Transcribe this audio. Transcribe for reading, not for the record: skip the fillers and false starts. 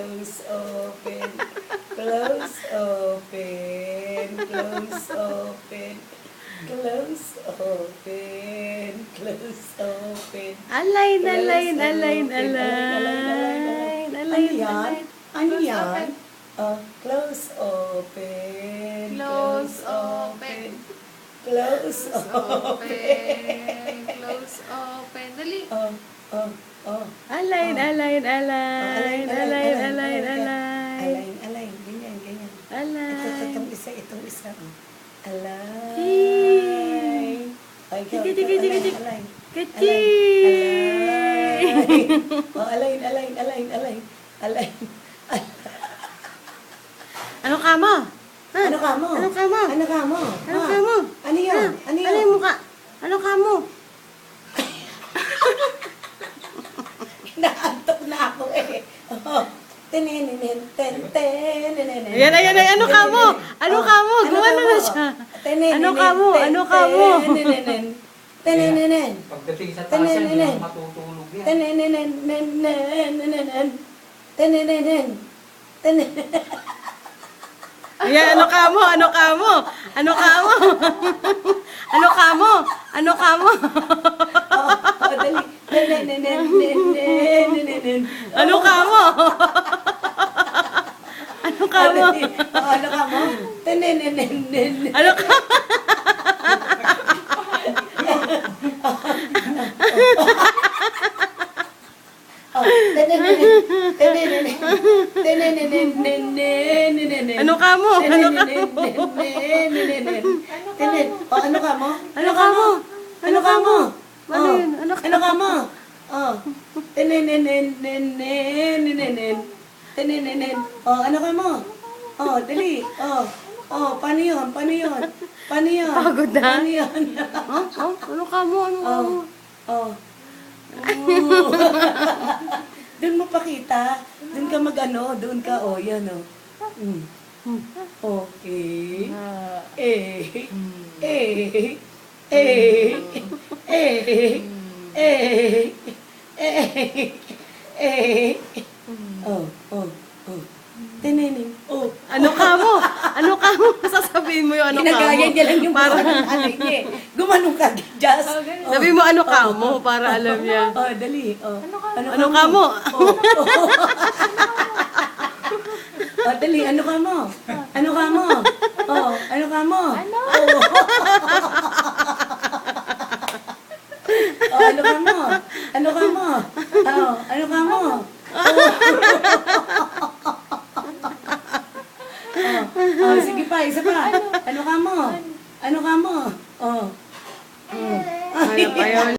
close, open, close, open, close, open, close, open, close, open. Align, Close, align, align, open, align. Ano Align, yan? align. Ano Close, yan? open. Close, open, Close, open. close, Open. Close, open. Dali. Oh. Align, align, align. Align, align, align. Align, ganyan. Align. Itong isa. Align. Yee. Ay, ikaw, Tiki, tiki, tiki, tiki. align. Kachi! Align. Ano ka mo? Ha? Ano ka mo? Ano ka mo? Ano ka mo? Ano ka mo? Ano yun? Ha? Ano yun? Ano yung mukha? Ano ka mo? Naantok na ako eh. Tenenenen. Ayan. Ano ka mo? Ano ka mo? Gumano na siya. Ano ka mo? Ano ka mo? Tenenenen. Pagdating sa taas yan, hindi ako matutulog yan. Tenenenen. Ayan, ano ka mo? Ano ka mo? Ano ka mo? Ano ka mo? Ano ka mo? Dali. Tenenenen. Ano ka mo? Ano ka mo? Ano ka mo? Tenenenen. Ano ka? Ano ka mo? Ano ka mo? Ano ka mo? Ano ka mo? Ano ka mo? Ano yun? Ano ka Ano ka mo? Ano ka mo? Dali. Paano yun? Pagod na? Paano yun? Ano ka mo? Ano ka mo? Doon mo pakita. Doon ka mag-ano. Doon ka, yan o. Okay. Tinining. Ano ka mo? Ano ka mo? Sasabihin mo yung ano ka mo. Ginagaya niya lang yung Para, nanay niya eh. Gumanong ka, Jazz. sabihin mo ano ka mo para alam niya. Dali. Ano ka mo? Dali, ano ka mo? Ano ka mo? Ano ka mo? Ano? Ano ka mo? Ano ka mo? Ano ka mo? Sige pa, isa pa. Ano ka mo? Ano ka mo? Ano pa yun?